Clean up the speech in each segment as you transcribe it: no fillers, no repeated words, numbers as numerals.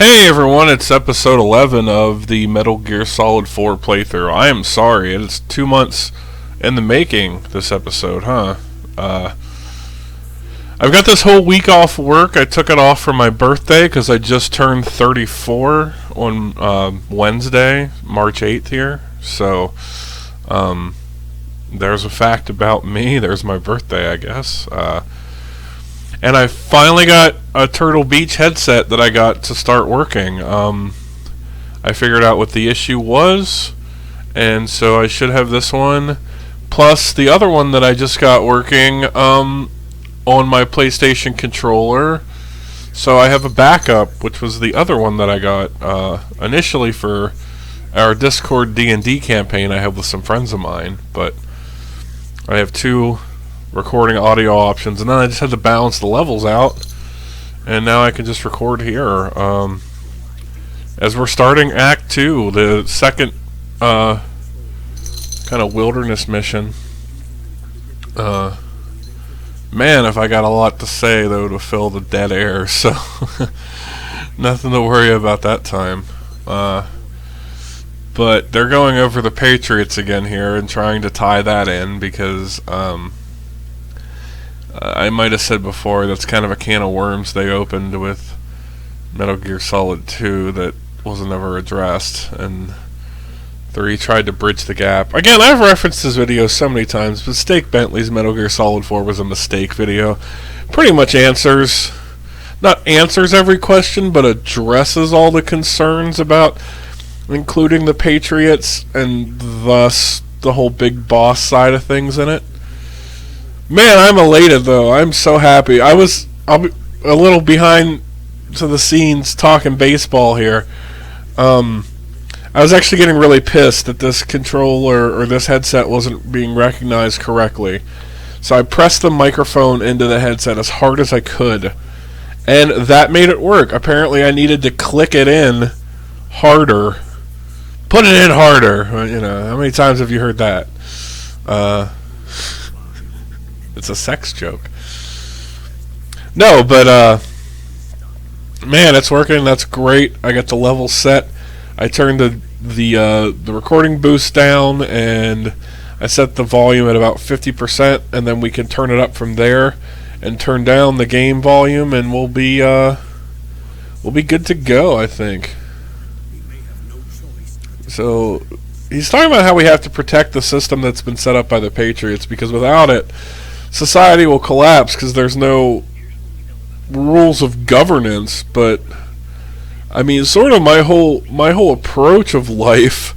Hey everyone, it's episode 11 of the Metal Gear Solid 4 playthrough. I am sorry, it's 2 months in the making, this episode, huh? I've got this whole week off work. I took it off for my birthday because I just turned 34 on Wednesday, March 8th here. So, there's a fact about me. There's my birthday, I guess. And I finally got a Turtle Beach headset that I got to start working. I figured out what the issue was, and so I should have this one, plus the other one that I just got working on my PlayStation controller. So I have a backup, which was the other one that I got initially for our Discord D&D campaign I have with some friends of mine, but I have two recording audio options, and then I just had to balance the levels out, and now I can just record here. As we're starting Act 2, the second kind of wilderness mission. Man, if I got a lot to say, though, to fill the dead air, so nothing to worry about that time. But they're going over the Patriots again here and trying to tie that in because I might have said before, that's kind of a can of worms they opened with Metal Gear Solid 2 that wasn't ever addressed, and 3 tried to bridge the gap. Again, I've referenced this video so many times, but Steak Bentley's Metal Gear Solid 4 was a mistake video. Pretty much not answers every question, but addresses all the concerns about including the Patriots, and thus the whole big boss side of things in it. Man, I'm elated though. I'm so happy. I'll be a little behind to the scenes talking baseball here. I was actually getting really pissed that this controller or this headset wasn't being recognized correctly. So I pressed the microphone into the headset as hard as I could, and that made it work. Apparently I needed to click it in harder. Put it in harder. You know, how many times have you heard that? It's a sex joke. No, but man, it's working. That's great. I got the level set. I turned the recording boost down, and I set the volume at about 50%, and then we can turn it up from there and turn down the game volume, and we'll be good to go, I think. So he's talking about how we have to protect the system that's been set up by the Patriots, because without it, society will collapse because there's no rules of governance. But I mean, sort of my whole approach of life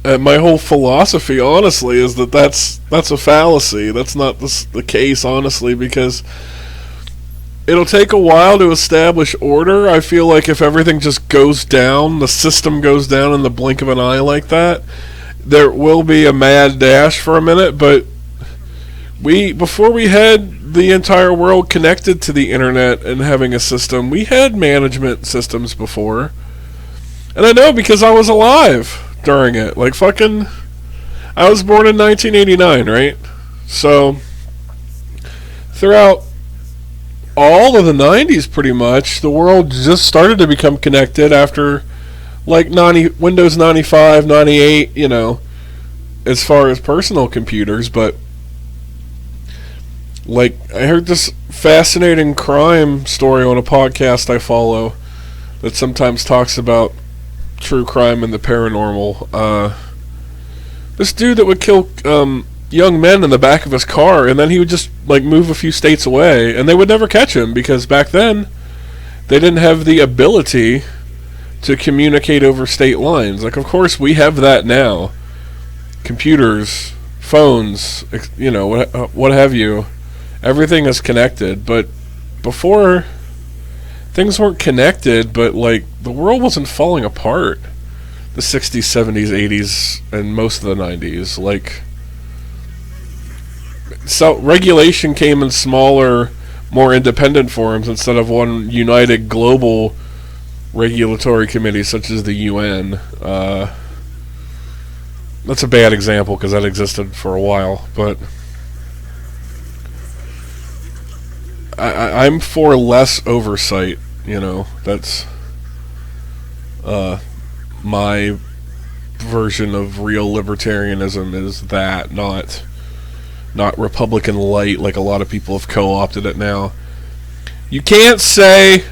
and my whole philosophy, honestly, is that's a fallacy. That's not the case, honestly, because it'll take a while to establish order. I feel like if everything just goes down, the system goes down in the blink of an eye like that, there will be a mad dash for a minute. But before we had the entire world connected to the internet and having a system, we had management systems before. And I know because I was alive during it. Like fucking, I was born in 1989, right? So throughout all of the 90s, pretty much, the world just started to become connected after like Windows 95, 98, you know, as far as personal computers. But like, I heard this fascinating crime story on a podcast I follow that sometimes talks about true crime and the paranormal. This dude that would kill young men in the back of his car, and then he would just like move a few states away, and they would never catch him because back then they didn't have the ability to communicate over state lines. Like, of course we have that now. Computers, phones, you know, what have you. Everything is connected, but before, things weren't connected, but like the world wasn't falling apart. The 60s, 70s, 80s, and most of the 90s. Like, so regulation came in smaller, more independent forms instead of one united global regulatory committee such as the UN. That's a bad example because that existed for a while, but I'm for less oversight. You know, that's My version of real libertarianism is that, not Republican light like a lot of people have co-opted it now. You can't say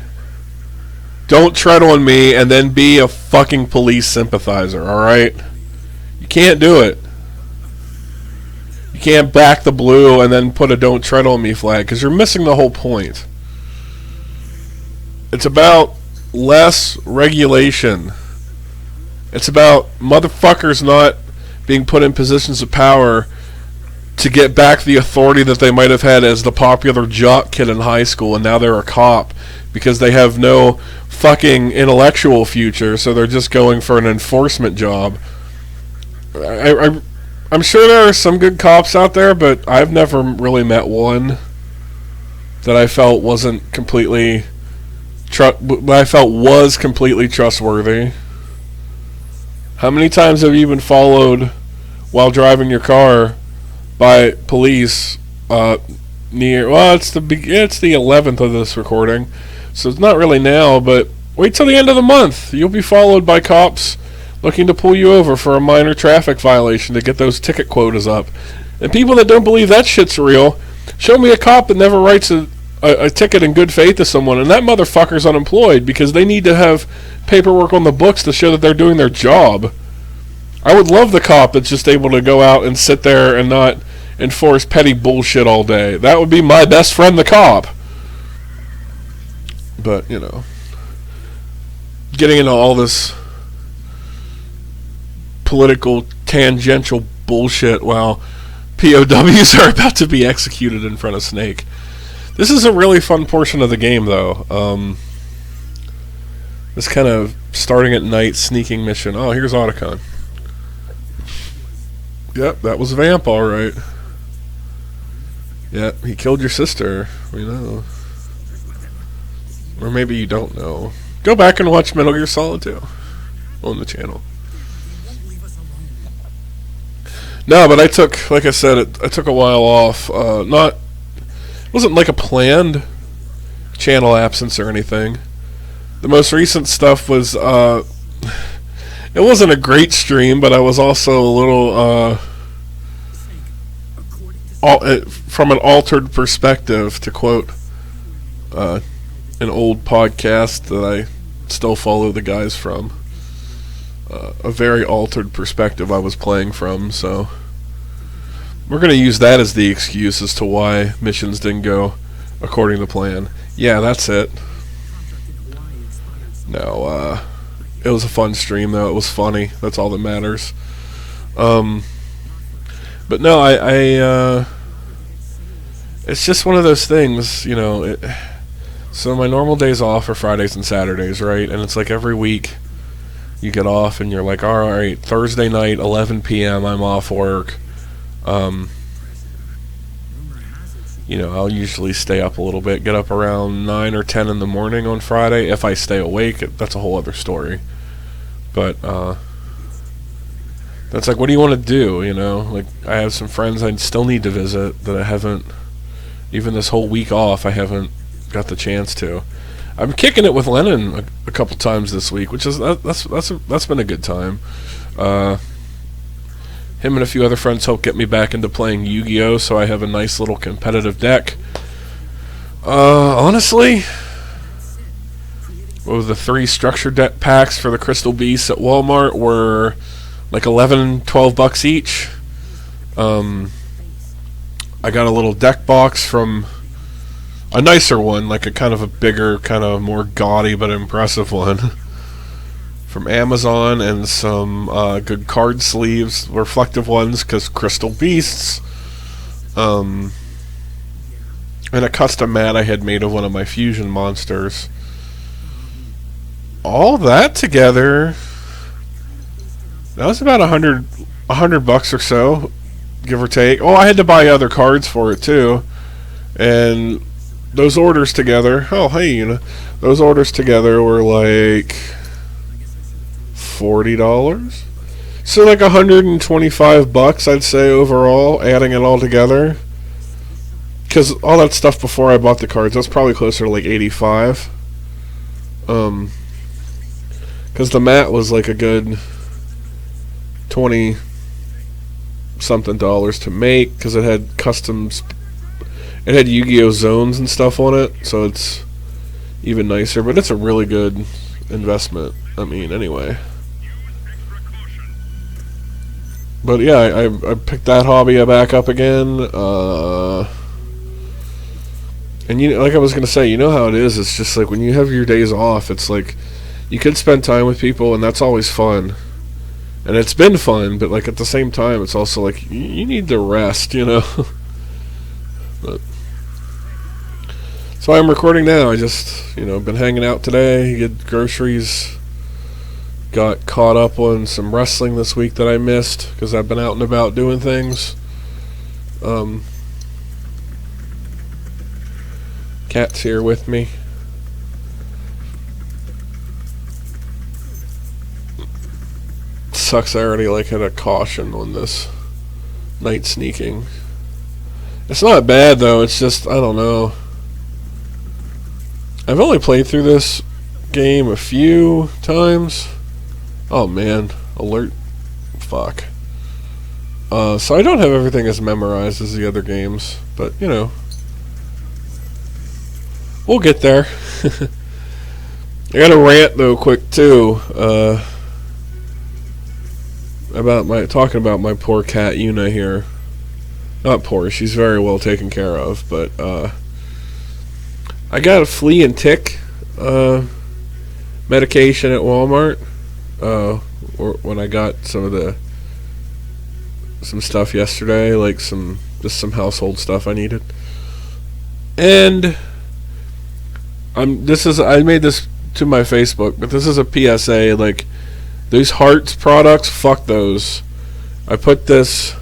don't tread on me and then be a fucking police sympathizer, alright? You can't do it. You can't back the blue and then put a don't tread on me flag, because you're missing the whole point. It's about less regulation. It's about motherfuckers not being put in positions of power to get back the authority that they might have had as the popular jock kid in high school, and now they're a cop because they have no fucking intellectual future, so they're just going for an enforcement job. I'm sure there are some good cops out there, but I've never really met one that I felt wasn't completely was completely trustworthy. How many times have you been followed while driving your car by police near? Well, it's the 11th of this recording, so it's not really now. But wait till the end of the month. You'll be followed by cops looking to pull you over for a minor traffic violation to get those ticket quotas up. And people that don't believe that shit's real, show me a cop that never writes a ticket in good faith to someone, and that motherfucker's unemployed because they need to have paperwork on the books to show that they're doing their job. I would love the cop that's just able to go out and sit there and not enforce petty bullshit all day. That would be my best friend, the cop. But, getting into all this political tangential bullshit while POWs are about to be executed in front of Snake. This is a really fun portion of the game, though. This kind of starting at night sneaking mission. Oh, here's Otacon. Yep, that was Vamp, alright. Yep, he killed your sister. We know. Or maybe you don't know. Go back and watch Metal Gear Solid 2 on the channel. No, but I took, like I said, I took a while off. It wasn't like a planned channel absence or anything. The most recent stuff was, it wasn't a great stream, but I was also a little, from an altered perspective, to quote an old podcast that I still follow the guys from. A very altered perspective I was playing from, so we're going to use that as the excuse as to why missions didn't go according to plan. Yeah, that's it. No, it was a fun stream, though. It was funny. That's all that matters. But no, I it's just one of those things, so my normal days off are Fridays and Saturdays, right? And it's like every week you get off and you're like, alright, Thursday night, 11 p.m., I'm off work. I'll usually stay up a little bit, get up around 9 or 10 in the morning on Friday. If I stay awake, that's a whole other story. But, that's like, what do you want to do, Like, I have some friends I still need to visit that I haven't, even this whole week off, I haven't got the chance to. I'm kicking it with Lennon a couple times this week, which is that's been a good time. Him and a few other friends helped get me back into playing Yu-Gi-Oh, so I have a nice little competitive deck. Honestly, the 3 structure deck packs for the Crystal Beasts at Walmart were like $11-12 each. I got a little deck box from a nicer one, like a kind of a bigger, kind of more gaudy but impressive one from Amazon, and some good card sleeves, reflective ones, because Crystal Beasts, and a custom mat I had made of one of my fusion monsters. All that together, that was about $100 or so, give or take. Oh, I had to buy other cards for it too, and those orders together, those orders together were like $40. So like $125, I'd say, overall, adding it all together. Because all that stuff before I bought the cards, that's probably closer to like $85. because the mat was like a good 20 something dollars to make, because it had customs, it had Yu-Gi-Oh zones and stuff on it, so it's even nicer. But it's a really good investment, I mean, anyway. But yeah, I picked that hobby back up again. And like I was gonna say, you know how it is. It's just like when you have your days off, it's like you could spend time with people, and that's always fun. And it's been fun, but like at the same time, it's also like you need to rest, you know. But so I'm recording now. I just, been hanging out today, get groceries. Got caught up on some wrestling this week that I missed because I've been out and about doing things. Cat's here with me. Sucks I already had a caution on this night sneaking. It's not bad though, it's just, I don't know. I've only played through this game a few times. Oh man, alert. Fuck. So I don't have everything as memorized as the other games, but we'll get there. I got a rant though, quick too, talking about my poor cat Una here. Not poor, she's very well taken care of, but I got a flea and tick medication at Walmart. When I got some stuff yesterday, like some household stuff I needed, and I made this to my Facebook, but this is a PSA. Like these Hearts products, fuck those. I put this,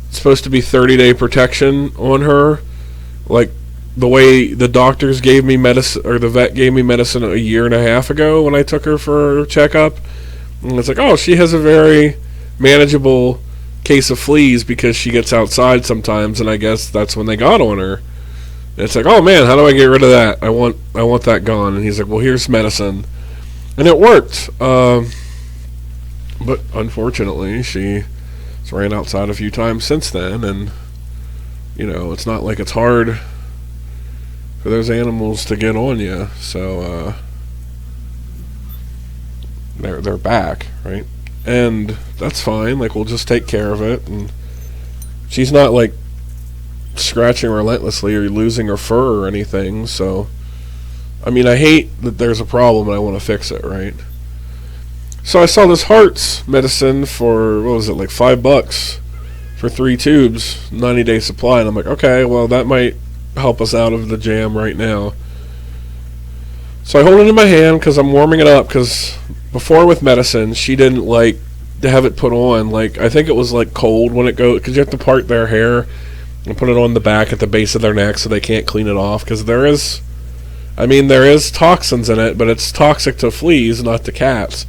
it's supposed to be 30-day protection on her, like the way the doctors gave me medicine, or the vet gave me medicine a year and a half ago when I took her for her checkup. And it's like, oh, she has a very manageable case of fleas because she gets outside sometimes, and I guess that's when they got on her. And it's like, oh man, how do I get rid of that? I want that gone. And he's like, well, here's medicine. And it worked. But unfortunately, she's ran outside a few times since then, and it's not like it's hard for those animals to get on you, so they're back, right? And that's fine. Like, we'll just take care of it, and she's not like scratching relentlessly or losing her fur or anything. So, I mean, I hate that there's a problem and I want to fix it, right? So I saw this Hearts medicine for, what was it, like $5 for 3 tubes, 90-day supply, and I'm like, okay, well, that might help us out of the jam right now. So I hold it in my hand because I'm warming it up, because before with medicine, she didn't like to have it put on. Like, I think it was like cold when it goes, because you have to part their hair and put it on the back at the base of their neck so they can't clean it off, because there is toxins in it, but it's toxic to fleas, not to cats.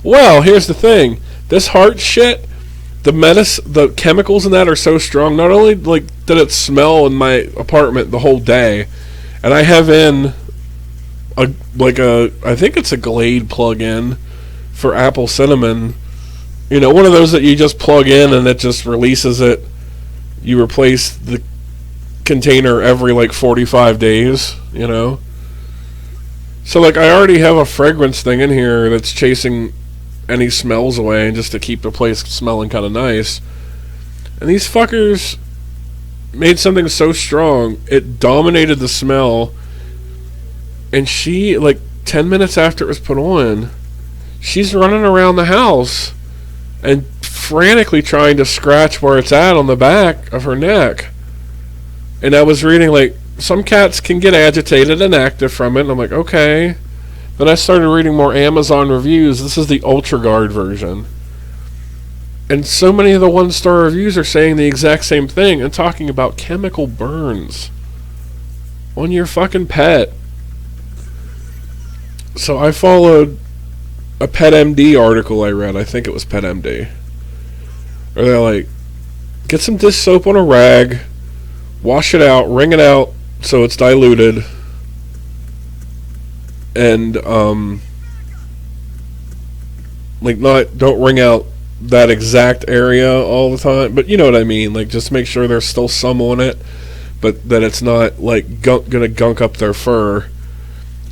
Well, here's the thing. This heart shit, the chemicals in that are so strong. Not only like did it smell in my apartment the whole day, and I have in I think it's a Glade plug-in for apple cinnamon. One of those that you just plug in and it just releases it. You replace the container every like 45 days, So like I already have a fragrance thing in here that's chasing any smells away, and just to keep the place smelling kind of nice. And these fuckers made something so strong it dominated the smell. And she, like 10 minutes after it was put on, she's running around the house and frantically trying to scratch where it's at on the back of her neck. And I was reading, like, some cats can get agitated and active from it, and I'm like, okay. Then I started reading more Amazon reviews. This is the Ultra Guard version. And so many of the 1-star reviews are saying the exact same thing and talking about chemical burns on your fucking pet. So I followed a Pet MD article I read. I think it was Pet MD. Where they're like, get some dish soap on a rag, wash it out, wring it out so it's diluted, and Like, don't wring out that exact area all the time, but you know what I mean. Like, just make sure there's still some on it, but that it's not like gonna gunk up their fur.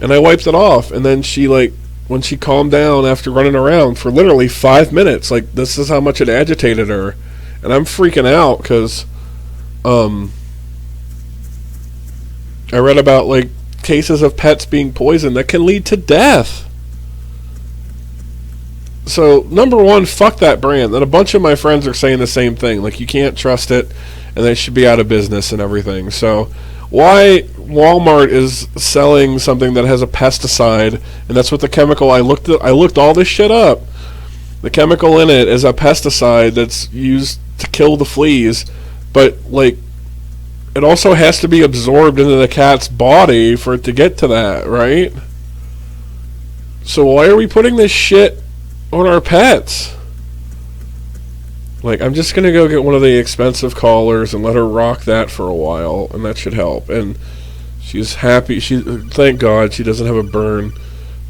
And I wiped it off, and then she, like, when she calmed down after running around for literally 5 minutes, like, this is how much it agitated her. And I'm freaking out because I read about, like, cases of pets being poisoned that can lead to death. So, number one, fuck that brand. And a bunch of my friends are saying the same thing. Like, you can't trust it, and they should be out of business and everything. So, why Walmart is selling something that has a pesticide, and that's what the chemical, I looked all this shit up. The chemical in it is a pesticide that's used to kill the fleas, but, like, it also has to be absorbed into the cat's body for it to get to that, right? So why are we putting this shit on our pets? Like, I'm just gonna go get one of the expensive collars and let her rock that for a while, and that should help. And she's happy. Thank God she doesn't have a burn.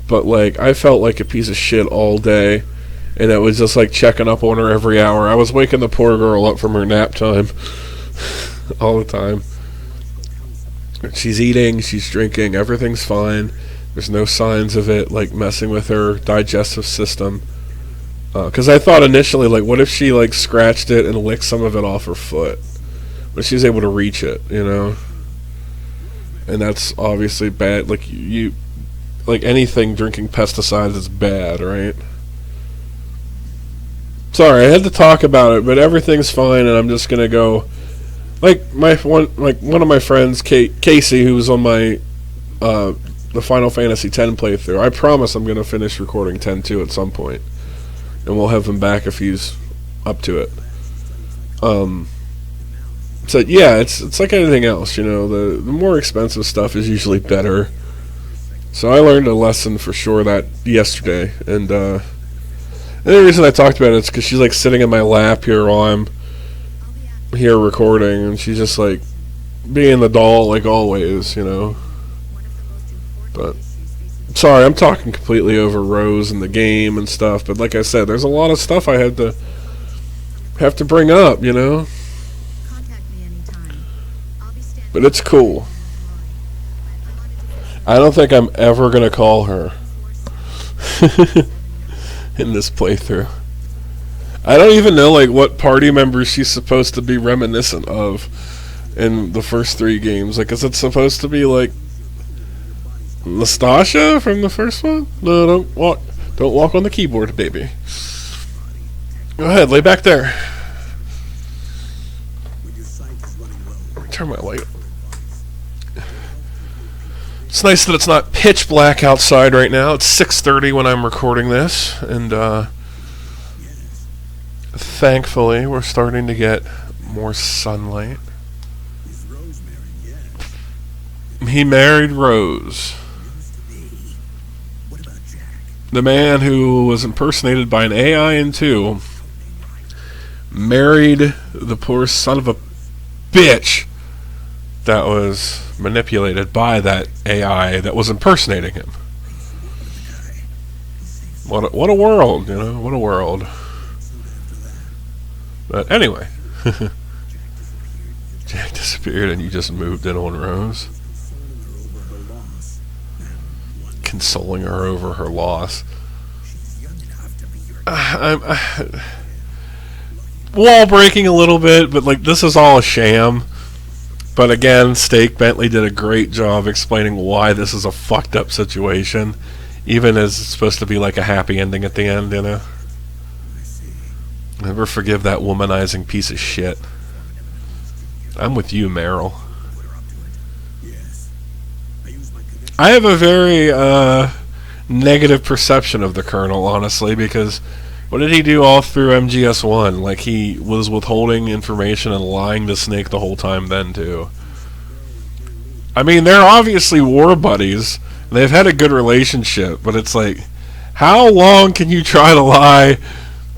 But, like, I felt like a piece of shit all day, and it was just like checking up on her every hour. I was waking the poor girl up from her nap time all the time. She's eating, she's drinking, everything's fine. There's no signs of it, like, messing with her digestive system. Because I thought initially, like, what if she, like, scratched it and licked some of it off her foot? But she's able to reach it, you know? And that's obviously bad. Like, like, anything drinking pesticides is bad, right? Sorry, I had to talk about it, but everything's fine, and I'm just gonna go. Like, one of my friends, Casey, who was on my the Final Fantasy X playthrough. I promise I'm gonna finish recording 10-2 at some point, and we'll have him back if he's up to it. So yeah, it's like anything else, you know. The more expensive stuff is usually better. So I learned a lesson for sure that yesterday, and the only reason I talked about it is because she's, like, sitting in my lap here while I'm here recording, and she's just, like, being the doll like always, you know. But sorry, I'm talking completely over Rose and the game and stuff, but like I said, there's a lot of stuff I have to bring up, you know. But it's cool. I don't think I'm ever gonna call her in this playthrough. I don't even know, like, what party members she's supposed to be reminiscent of in the first 3 games. Like, is it supposed to be, like, Nastasha from the first one? No, don't walk on the keyboard, baby. Go ahead, lay back there. Turn my light. It's nice that it's not pitch black outside right now. It's 6:30 when I'm recording this, and thankfully we're starting to get more sunlight. He married Rose. The man who was impersonated by an AI in 2 married the poor son of a bitch that was manipulated by that AI that was impersonating him. What a world, you know? What a world. But anyway, Jack disappeared and you just moved in on Rose, consoling her over her loss. I'm wall breaking a little bit, but, like, this is all a sham. But again, Steak Bentley did a great job explaining why this is a fucked up situation, even as it's supposed to be like a happy ending at the end, you know. Never forgive that womanizing piece of shit. I'm with you, Meryl. I have a very negative perception of the Colonel, honestly, because what did he do all through MGS1? Like, he was withholding information and lying to Snake the whole time then, too. I mean, they're obviously war buddies. They've had a good relationship, but it's like, how long can you try to lie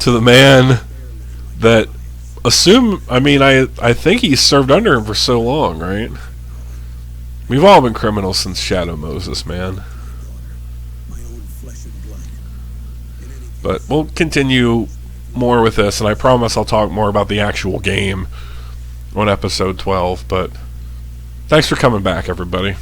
to the man that I think he served under him for so long, right? We've all been criminals since Shadow Moses, man. But we'll continue more with this, and I promise I'll talk more about the actual game on episode 12. But thanks for coming back, everybody.